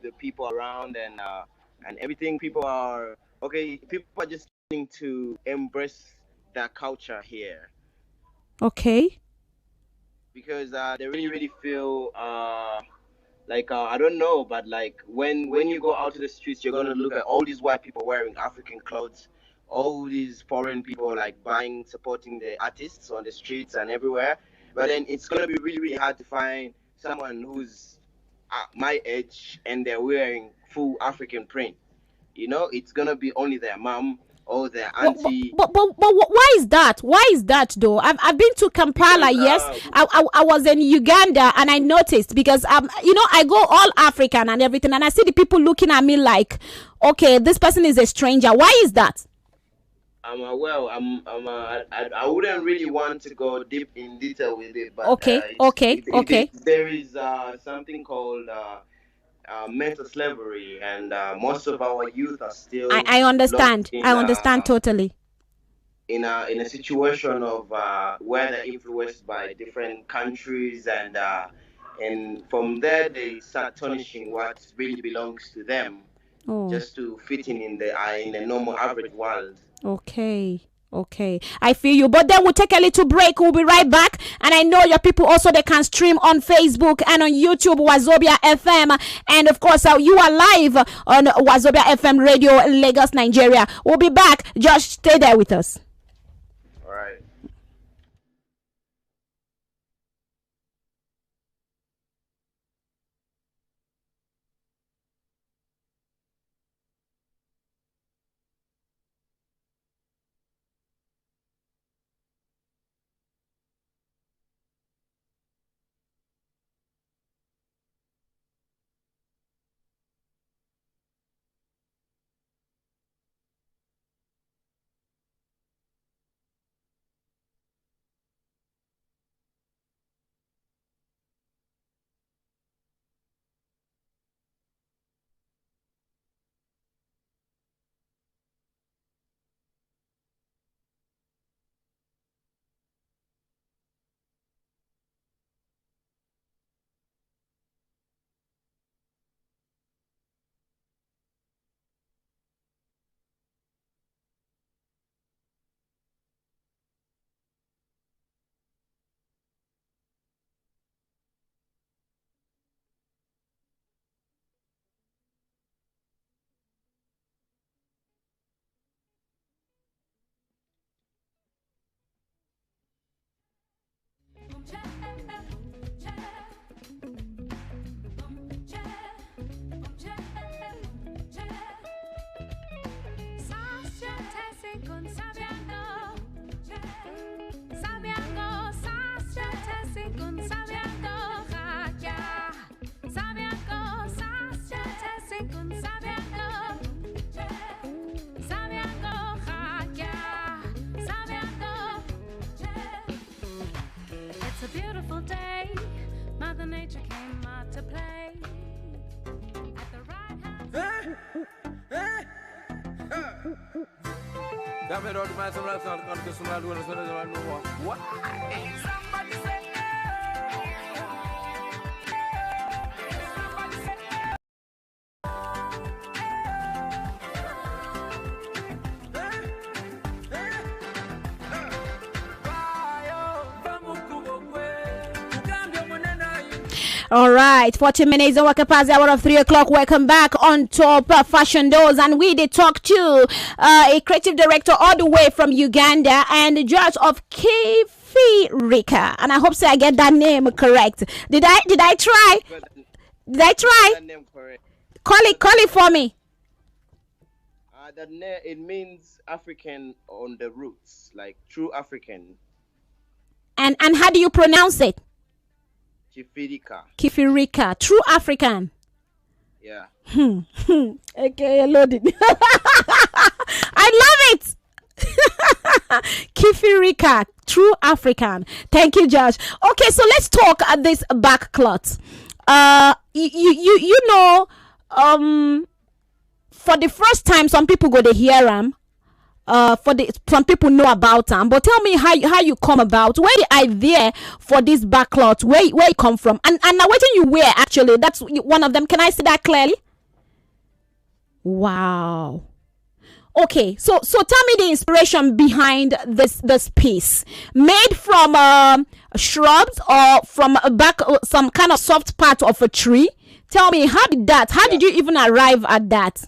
the people around and everything. People are okay. People are just trying to embrace that culture here Okay. because they really feel like I don't know, but like when you go out to the streets, you're gonna look at all these white people wearing African clothes, all these foreign people like buying, supporting the artists on the streets and everywhere. But then it's gonna be really hard to find someone who's my age and they're wearing full African print. You know, it's gonna be only their mom or their auntie Why is that? Why is that though? I've been to Kampala. because Yes, I was in Uganda and I noticed because I go all African and everything, and I see the people looking at me like, okay, this person is a stranger. Why is that? well, I wouldn't really want to go deep in detail with it, but Okay, okay, okay. there is something called mental slavery, and most of our youth are I still I locked understand. I understand totally. in a situation of where they're influenced by different countries, and from there they start tarnishing what really belongs to them Oh. just to fit in the normal average world. Okay. Okay. I feel you. But then we'll take a little break. We'll be right back. And I know your people also they can stream on Facebook and on YouTube, Wazobia FM. And of course, you are live on Wazobia FM Radio, Lagos, Nigeria. We'll be back. Just stay there with us. All right. It's a beautiful day. Mother Nature came out to play. At the right hand. All right, 40 minutes on work past the hour of 3 o'clock. Welcome back on top Fashion Doors. And we did talk to a creative director all the way from Uganda and the judge of KIFIRIKA. And I hope so I get that name correct. Did I try? Did I try? That name correct. Call it for me. It means African on the roots, like true African. And how do you pronounce it? Chifirika. KIFIRIKA, true African. Yeah. Okay, loaded. I love it. KIFIRIKA, true African. Thank you, Josh. Okay, so let's talk at this BARKCLOTH. You know, for the first time, some people go to hear them. for the some people know about them, but tell me how you come about, where the idea for this BARKCLOTH, where it come from, and now what you wear actually, that's one of them. Can I see that clearly? Wow. Okay, so tell me the inspiration behind this piece, made from shrubs or from a back some kind of soft part of a tree. Tell me, how did you even arrive at that?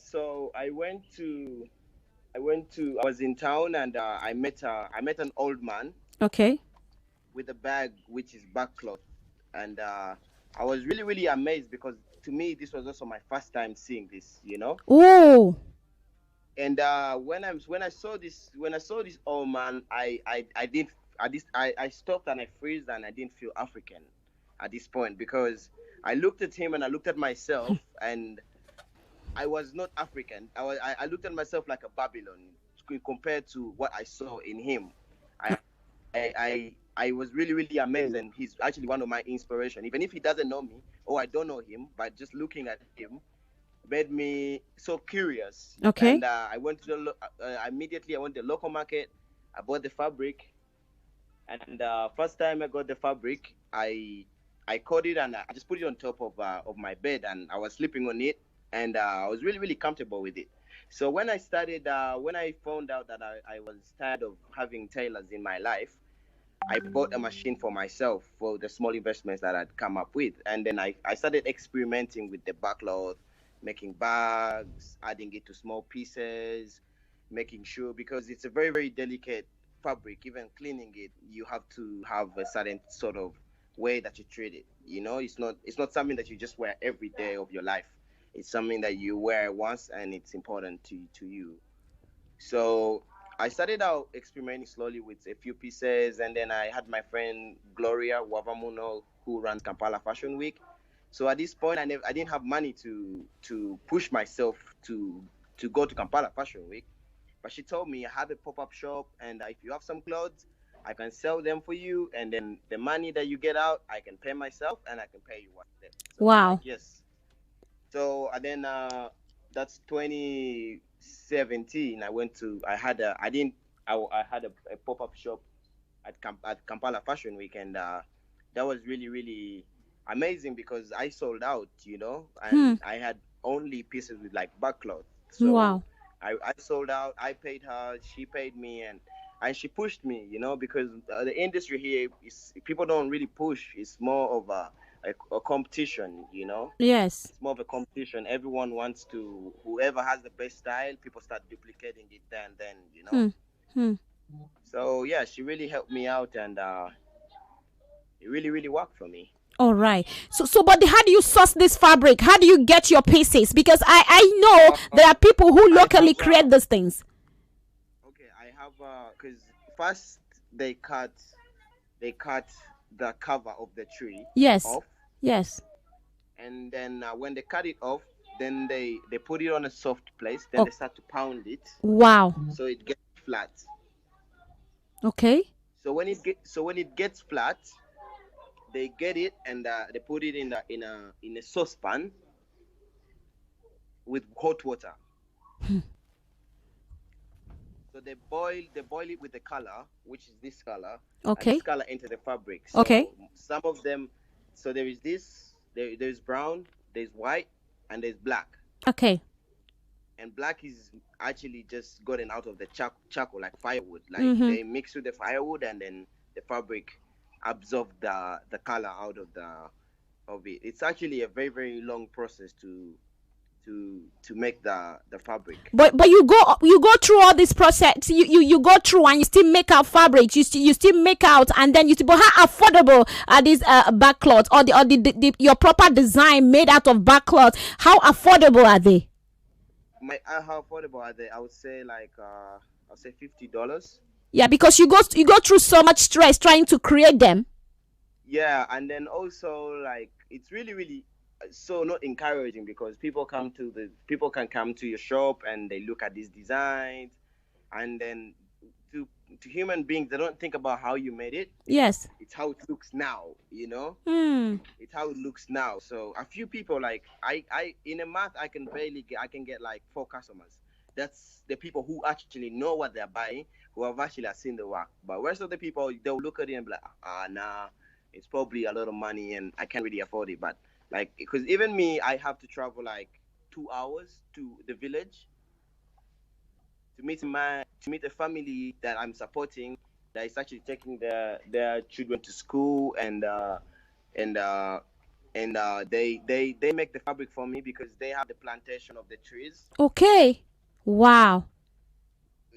So I was in town, and I met an old man Okay. with a bag which is BARKCLOTH, and I was really really amazed, because to me this was also my first time seeing this. Oh. And when I saw this old man, I didn't I stopped and I froze, and I didn't feel African at this point, because I looked at him and I looked at myself, and I was not African. I looked at myself like a Babylon compared to what I saw in him. I I was really really amazed, and he's actually one of my inspiration. Even if he doesn't know me or I don't know him, but just looking at him made me so curious. Okay. And I went to immediately. I went to the local market. I bought the fabric, and first time I got the fabric, I caught it and I just put it on top of my bed, and I was sleeping on it, and I was really really comfortable with it. So when I started, when I found out that I was tired of having tailors in my life, I bought a machine for myself for the small investments that I'd come up with. And then I started experimenting with the BARKCLOTH, making bags, adding it to small pieces, making sure, because it's a very, very delicate fabric, even cleaning it, you have to have a certain sort of way that you treat it. It's not something that you just wear every day of your life. It's something that you wear once, and it's important to you. So I started out experimenting slowly with a few pieces, and then I had my friend Gloria Wavamuno, who runs Kampala Fashion Week. So at this point, I didn't have money to push myself to go to Kampala Fashion Week, but she told me I have a pop-up shop, and if you have some clothes, I can sell them for you, and then the money that you get out, I can pay myself, and I can pay you one day. So I'm like, Wow. yes. So and then that's 2017. I had a I didn't I had a pop-up shop at Kampala Fashion Week, and that was really really amazing, because I sold out, Hmm. and I had only pieces with like BARKCLOTH. So Wow. I sold out. I paid her, she paid me, and she pushed me, because the industry here is, people don't really push. It's more of a competition. Yes. It's more of a competition. Everyone wants to, whoever has the best style, people start duplicating it then. Hmm. Hmm. So yeah, she really helped me out, and it really really worked for me. All right. But how do you source this fabric? How do you get your pieces? Because I know there are people who I locally have create these things. Okay, I have because first they cut the cover of the tree Yes. off, Yes. and then when they cut it off, then they put it on a soft place, then Oh. they start to pound it Wow. so it gets flat. Okay. So when it gets flat, they get it, and they put it in a saucepan with hot water. So they boil it with the color, which is this color, and Okay. this color into the fabric. So Okay. some of them, so there is there's brown, there's white, and there's black. Okay. And black is actually just gotten out of the charcoal, like firewood. Like Mm-hmm. they mix with the firewood, and then the fabric absorb the color out of it. It's actually a very very long process to make the fabric. But you go through all this process. You go through and you still make out fabrics. You still make out, and then you still. But how affordable are these BARKCLOTH, or your proper design made out of BARKCLOTH? How affordable are they? How affordable are they? I would say like I'll say $50. Yeah, because you go through so much stress trying to create them. Yeah, and then also like it's really really so not encouraging, because people can come to your shop and they look at these designs, and then to human beings, they don't think about how you made it. Yes. It's how it looks now. Hmm. It's how it looks now. So a few people, like I in a month I can get like 4 customers, That's the people who actually know what they're buying, who have actually seen the work. But rest of the people, they'll look at it and be like, nah, it's probably a lot of money and I can't really afford it. But like, because even me, I have to travel like 2 hours to the village to meet a family that I'm supporting that is actually taking their children to school and they make the fabric for me because they have the plantation of the trees. Okay. Wow.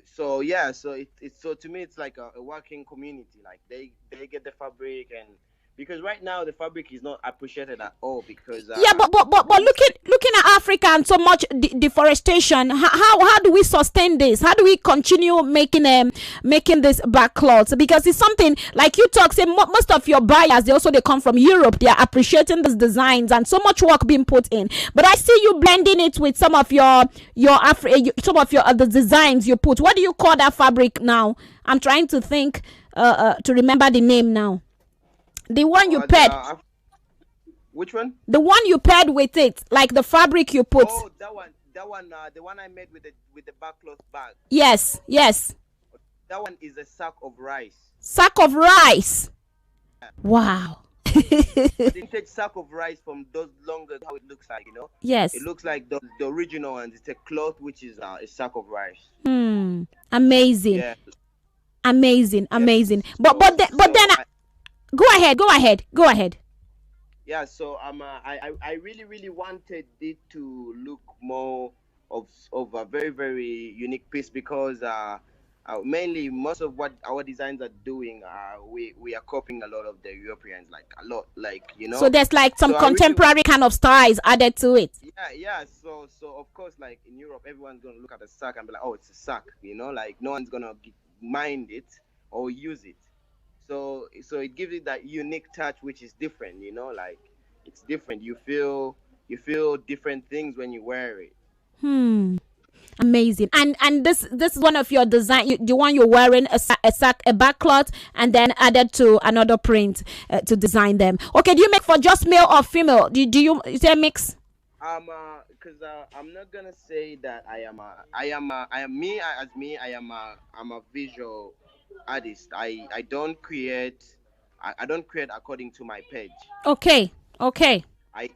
So yeah, so it's so to me it's like a working community. Like they get the fabric, and because right now the fabric is not appreciated at all because Yeah, but looking at Africa and so much deforestation, how do we sustain this? How do we continue making this BARKCLOTH? Because it's something like you talk. Say most of your buyers, they come from Europe. They are appreciating these designs and so much work being put in. But I see you blending it with some of some of your other designs you put. What do you call that fabric now? I'm trying to think to remember the name now. The one you paired. Which one? The one you paired with it, like the fabric you put. Oh, that one. The one I made with the BARKCLOTH bag. Yes. That one is a sack of rice. Sack of rice. Wow. Vintage sack of rice from those longer, how it looks like, Yes. It looks like the original one. It's a cloth which is a sack of rice. Amazing. Yeah. Amazing. But then go ahead. Yeah, so I really wanted it to look more of a very, very unique piece because mainly most of what our designs are doing, we are copying a lot of the Europeans, like a lot, like So there's like some contemporary kind of styles added to it. Yeah. So of course, like in Europe, everyone's gonna look at a sack and be like, oh, it's a sack, like no one's gonna mind it or use it. So it gives it that unique touch, which is different, like it's different. You feel different things when you wear it. Amazing. And this is one of your design. The one you're wearing a BARKCLOTH, and then added to another print to design them. Okay. Do you make for just male or female? Is there a mix? Because I'm not gonna say that I'm a visual artist. I don't create according to my page. Okay. I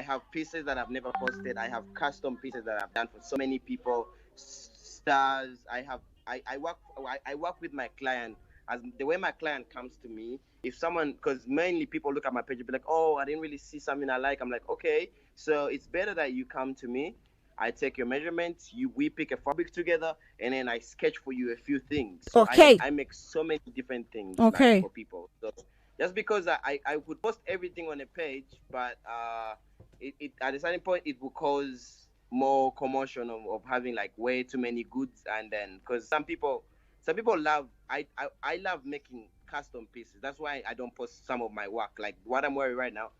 have pieces that I've never posted. I have custom pieces that I've done for so many people, stars. I work with my client as the way my client comes to me. If someone, because mainly people look at my page and be like, oh, I didn't really see something I like. I'm like, okay, so it's better that you come to me. I take your measurements. We pick a fabric together, and then I sketch for you a few things. So okay. I make so many different things okay. for people. So just because I would post everything on a page, but it at a certain point it will cause more commotion of having like way too many goods, and then because some people love I love making custom pieces. That's why I don't post some of my work, like what I'm wearing right now.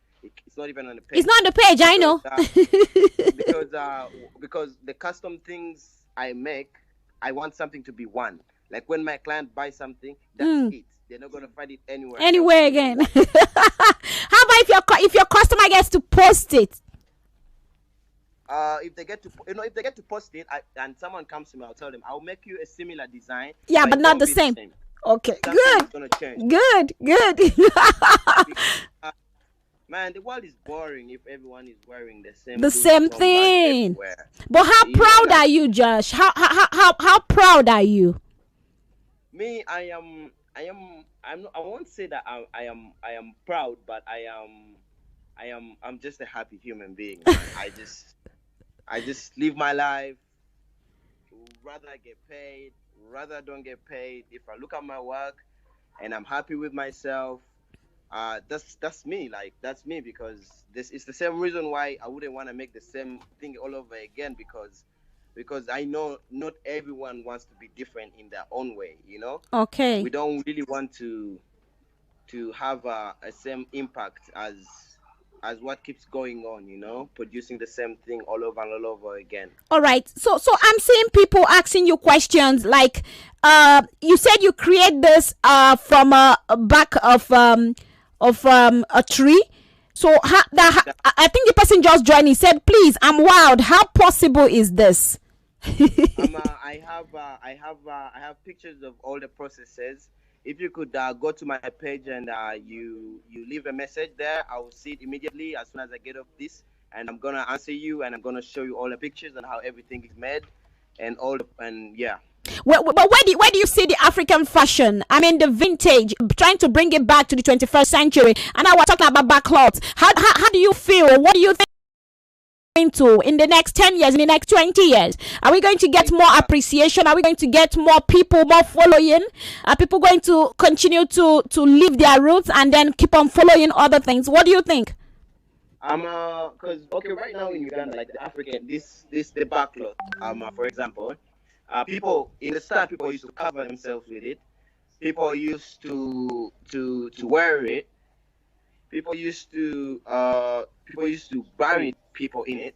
It's not even on the page. It's not on the page, I know. Because the custom things I make, I want something to be one. Like when my client buys something, that's it. They're not gonna find it anywhere again. How about if your customer gets to post it? If they get to post it, and someone comes to me, I'll tell them I'll make you a similar design. Yeah, but not the same. Okay, good. Man, the world is boring if everyone is wearing the same thing. But how proud are you, Josh? How proud are you? Me, I won't say that I am proud, but I'm just a happy human being. I just live my life. Rather I get paid, rather I don't get paid. If I look at my work and I'm happy with myself, that's me. Like that's me, because this is the same reason why I wouldn't want to make the same thing all over again, because I know not everyone wants to be different in their own way, Okay. We don't really want to have a same impact as what keeps going on, producing the same thing all over and all over again. All right. So I'm seeing people asking you questions like, you said you create this from a back of a tree. So I think the person just joined. He said, "Please, I'm wild. How possible is this?" I have pictures of all the processes. If you could go to my page and you leave a message there, I will see it immediately as soon as I get off this, and I'm gonna answer you, and I'm gonna show you all the pictures and how everything is made, and yeah. But where do you see the African fashion? I mean, the vintage, trying to bring it back to the 21st century. And now we're talking about BARKCLOTH. How do you feel? What do you think into in the next 10 years, in the next 20 years? Are we going to get more appreciation? Are we going to get more people, more following? Are people going to continue to leave their roots and then keep on following other things? What do you think? Cause okay, right now in Uganda, like the African, this the backcloth. For example, people in the start, people used to cover themselves with it. People used to wear it. People used to bury people in it.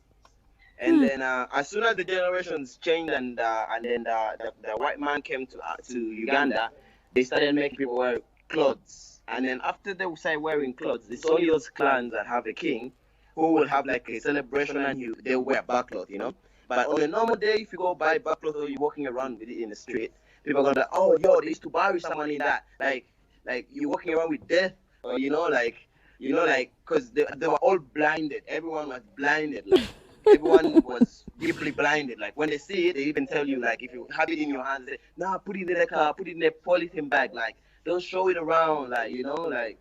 And Hmm. then as soon as the generations changed and then the white man came to Uganda, they started making people wear clothes. And then after they started wearing clothes, it's only those clans that have a king who will have like a celebration and they wear backcloth, you know. But on a normal day, if you go buy backcloth or you're walking around with it in the street, people are gonna be like, oh, yo, they used to bury someone in that. Like you're walking around with death, or because they were all blinded. Everyone was blinded. Like everyone was deeply blinded. Like when they see it, they even tell you like if you have it in your hands, they say, nah, put it in the car, put it in the polythene bag. Like don't show it around. Like like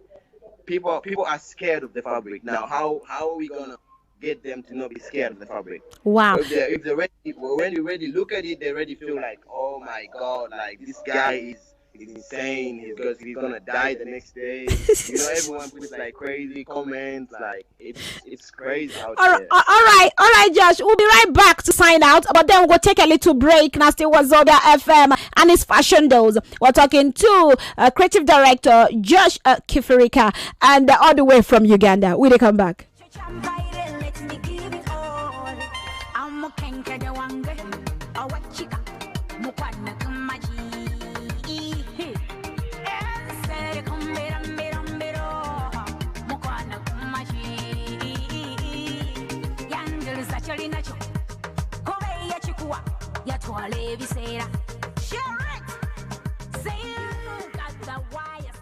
people are scared of the fabric now. How are we gonna get them to not be scared of the fabric? Wow. If they're ready, when you already look at it, they already feel like, oh my god, like this guy is insane. He's gonna die the next day. Everyone puts like crazy comments. Like it's crazy out there. All right, Josh. We'll be right back to sign out, but then we'll take a little break. Now, still was Zobia FM and his fashion dolls. We're talking to creative director Josh KIFIRIKA, and all the way from Uganda. Will they come back? yatwala ebiseera share it say look at the wires.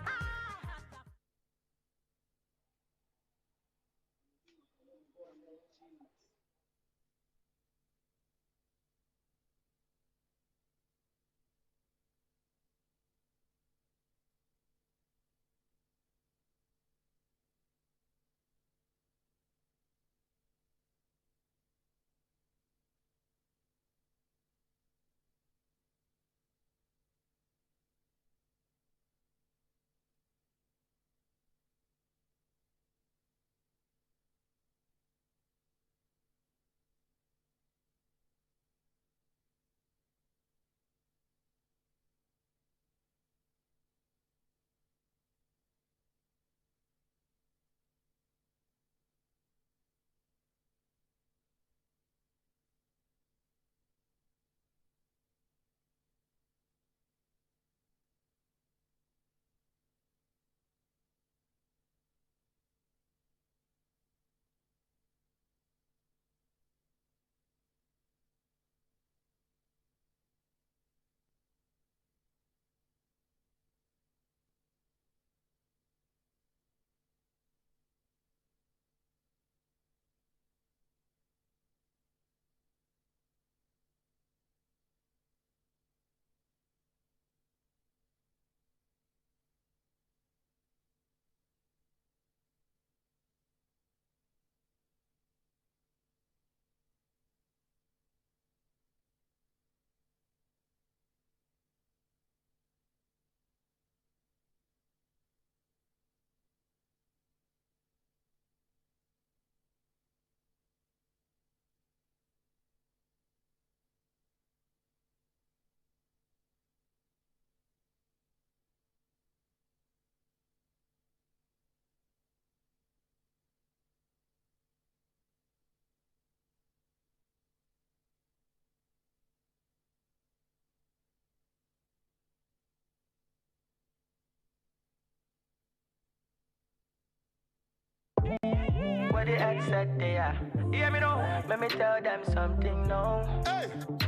accept it, yeah. Hear me now. Let me tell them something now.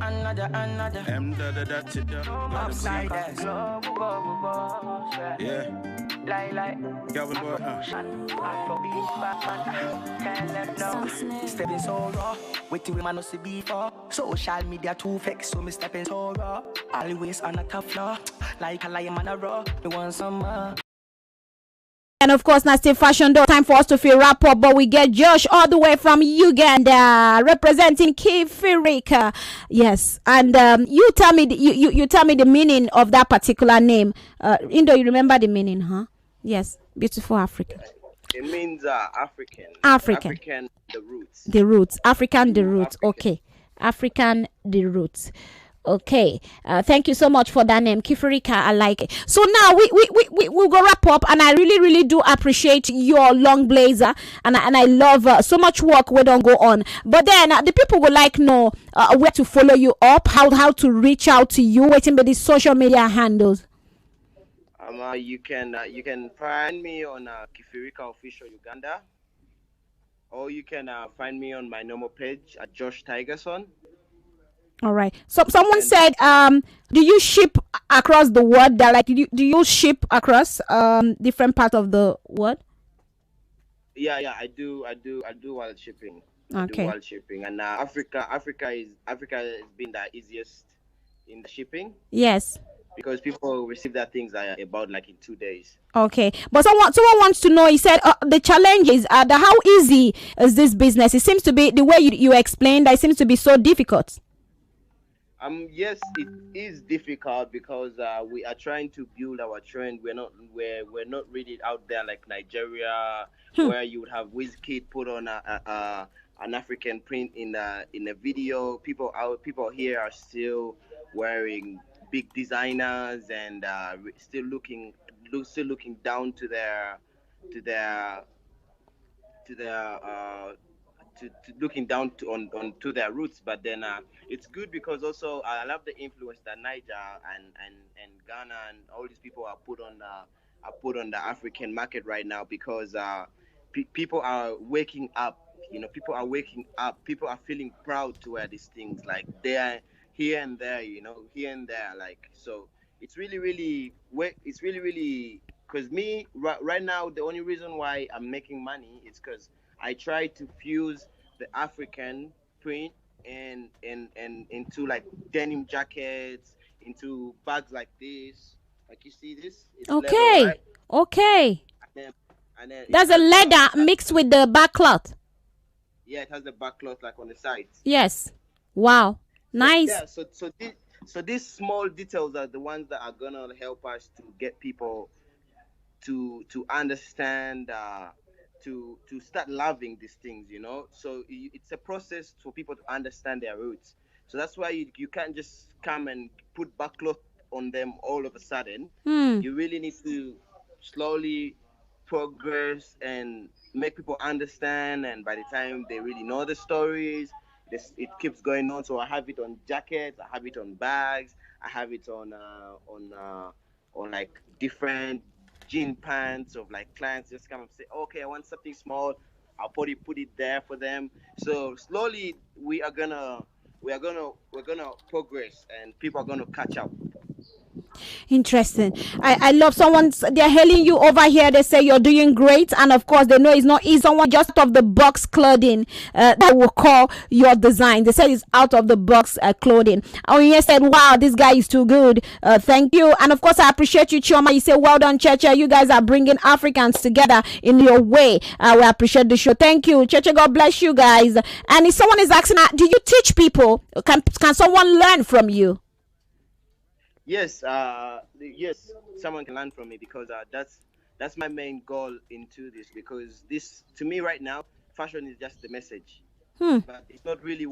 Another. Upside that glove, yeah. Like. Afrobeat, Batman. Can't let no. Stepping so raw. Waiting with man no see before. Social media too fake, so me stepping so raw. Always on a tough floor. Like a lion man a raw. Me want some more. And of course, now still fashion door. Time for us to feel wrap up, but we get Josh all the way from Uganda, representing KIFIRIKA. Yes, and you tell me you tell me the meaning of that particular name. Indo, you remember the meaning, huh? Yes, beautiful Africa. It means African. African. The roots. The roots. African, the roots. African. Okay. African, the roots. Okay. Thank you so much for that name, KIFIRIKA. I like it. So now we'll go wrap up, and I really do appreciate your long blazer, and I love so much work we don't go on. But then the people would like know where to follow you up, how to reach out to you, waiting by the social media handles. You can find me on KIFIRIKA Official Uganda, or you can find me on my normal page at Josh Tigerson. All right. So someone said, do you ship across the world? That like, do you ship across different parts of the world? Yeah, I do while shipping. Okay. While shipping, and Africa has been the easiest in the shipping. Yes. Because people receive that things about like in 2 days. Okay, but someone wants to know. He said the challenge is how easy is this business? It seems to be the way you explained. It seems to be so difficult. Yes, it is difficult because we are trying to build our trend. We're not really out there like Nigeria, where you would have Wizkid put on an African print in a video. People here are still wearing big designers and still looking down to looking down to their roots. But then it's good because also I love the influence that Niger and Ghana and all these people are put on the African market right now, because people are waking up. People are waking up. People are feeling proud to wear these things. Like they are here and there, here and there. Like, so it's really because me right now, the only reason why I'm making money is because I try to fuse the African print and into like denim jackets, into bags like this. Like you see this? It's okay. Leather, right? Okay. And then That's a leather mixed with the BARKCLOTH. Yeah, it has the BARKCLOTH like on the side. Yes. Wow. Nice. Yeah. So these small details are the ones that are gonna help us to get people to understand, to start loving these things. So it's a process for people to understand their roots. So that's why you can't just come and put BARKCLOTH on them all of a sudden. You really need to slowly progress and make people understand, and by the time they really know the stories, it keeps going on. So I have it on jackets, I have it on bags, I have it on like different jean pants of like clients just come and say, okay, I want something small, I'll put it there for them. So slowly we're gonna progress, and people are gonna catch up. Interesting. I love they're hailing you over here. They say you're doing great, and of course they know it's not easy. Someone just out of the box clothing that will call your design. They said it's out of the box clothing. You said, wow, this guy is too good. Thank you. And of course I appreciate you, Chioma. You say, well done, CHECHE. You guys are bringing Africans together in your way. We appreciate the show. Thank you, CHECHE. God bless you guys. And if someone is asking, do you teach people? Can someone learn from you? Yes, yes, someone can learn from me, because that's my main goal into this. Because this, to me right now, fashion is just the message, but it's not really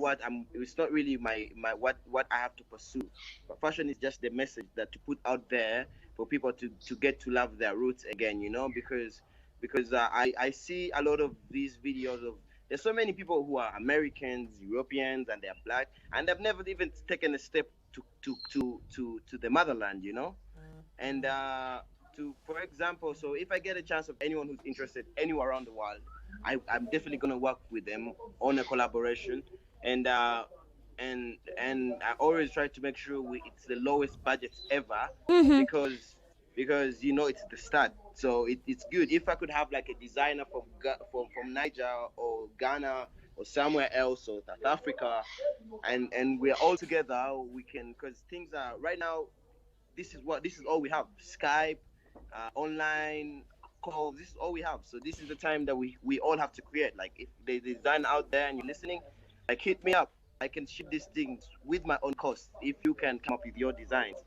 it's not really my what I have to pursue. But fashion is just the message that to put out there for people to get to love their roots again. Because I see a lot of these videos of, there's so many people who are Americans, Europeans, and they're black, and they've never even taken a step to the motherland, and for example, so if I get a chance of anyone who's interested anywhere around the world, I'm definitely gonna work with them on a collaboration, and and I always try to make sure it's the lowest budget ever, Mm-hmm. because it's the start. So it's good if I could have like a designer from Niger or Ghana or somewhere else or South Africa, and we're all together. We can, because things are right now. This is all we have. Skype, online calls. This is all we have. So this is the time that we all have to create. Like, if there's a design out there and you're listening, like, hit me up. I can ship these things with my own cost if you can come up with your designs.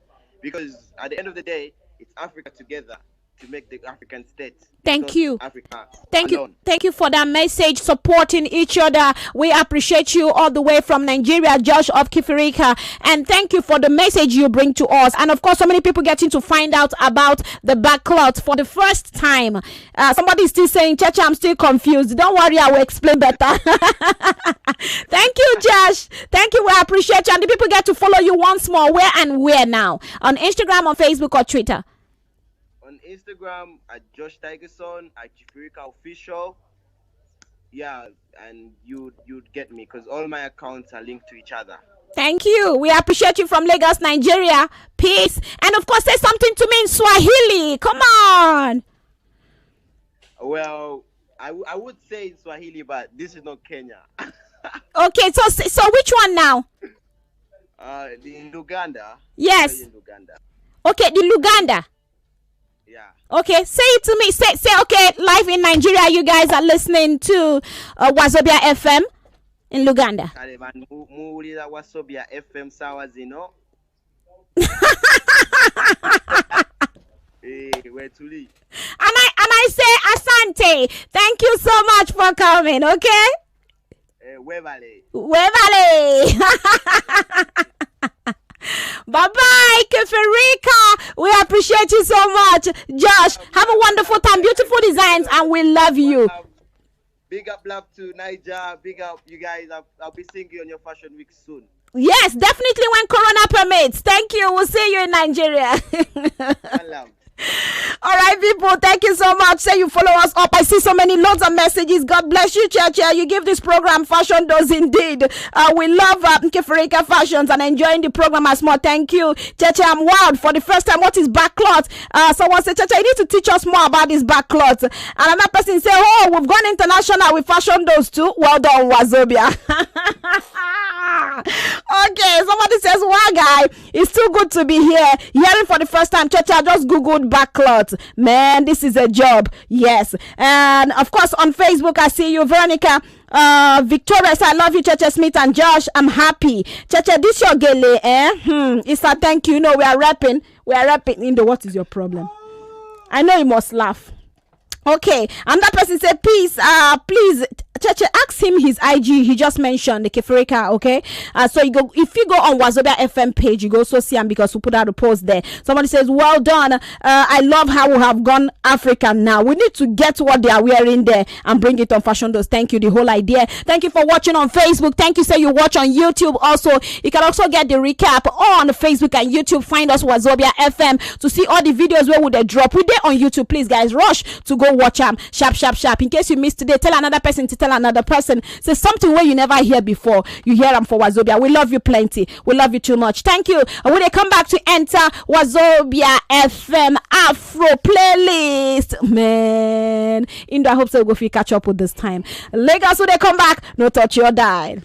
Because at the end of the day, it's Africa together to make the African state. Thank Not you. Africa Thank you. alone. Thank you for that message, supporting each other. We appreciate you all the way from Nigeria, Josh of KIFIRIKA. And thank you for the message you bring to us. And of course, so many people getting to find out about the BARKCLOTH for the first time. Somebody is still saying, Cheche, I'm still confused. Don't worry, I will explain better. Thank you, Josh. Thank you. We appreciate you. And the people get to follow you once more. Where and where now? On Instagram, on Facebook, or Twitter? On Instagram at Josh Tigerson, at KIFIRIKA Official. Yeah, and you'd get me because all my accounts are linked to each other. Thank you. We appreciate you from Lagos, Nigeria. Peace. And of course, say something to me in Swahili. Come on. Well, I would say in Swahili, but this is not Kenya. Okay, so which one now? In Uganda. Yes. In Uganda. Okay, the Luganda. Yeah. Okay, say it to me. Say okay, live in Nigeria, you guys are listening to Wazobia FM in Luganda. Muulira Wasobia FM sawa zino. Where to leave? And I say asante. Thank you so much for coming, okay? Wevale. Bye-bye, KIFIRIKA. We appreciate you so much. Josh, have a wonderful time. Beautiful designs, and we love you. Big up love to Niger. Big up you guys. I'll be seeing you on your fashion week soon. Yes, definitely when Corona permits. Thank you. We'll see you in Nigeria. All right, people, thank you so much. Say you follow us up. I see so many loads of messages. God bless you, Cheche. You give this program fashion does indeed. We love KIFIRIKA fashions and enjoying the program as more. Thank you, Cheche. I'm wild for the first time. What is BARKCLOTH? Someone said, Cheche, you need to teach us more about this BARKCLOTH. And another person say, oh, we've gone international with fashion those too. Well done, Wazobia. Okay, somebody says, wow, guy, it's too good to be here. Hearing for the first time, Cheche, I just googled BARKCLOTH. Man, this is a job. Yes. And of course on Facebook I see you, Veronica. Victoria says, I love you, Cheche Smith and Josh. I'm happy. Cheche, this your gele, eh? It's a thank you. No, we are rapping. Indo, what is your problem? I know you must laugh. Okay, and that person said, please, Cheche, ask him his IG. He just mentioned the KIFIRIKA. Okay, so if you go on Wazobia FM page, you go also see him because we put out a post there. Somebody says, well done. I love how we have gone African now. We need to get what they are wearing there and bring it on Fashion Dose. Thank you, the whole idea. Thank you for watching on Facebook. Thank you, say you watch on YouTube also. You can also get the recap on Facebook and YouTube. Find us Wazobia FM to see all the videos where would they drop. We there on YouTube. Please, guys, rush to go watch them. Sharp. In case you missed today, tell another person to tell another person. Say something where you never hear before. You hear them for Wazobia. We love you plenty. We love you too much. Thank you. And when they come back to enter Wazobia FM Afro playlist, man, Indo, I hope so. Go catch up with this time. Lagos, when they come back, no touch your dial.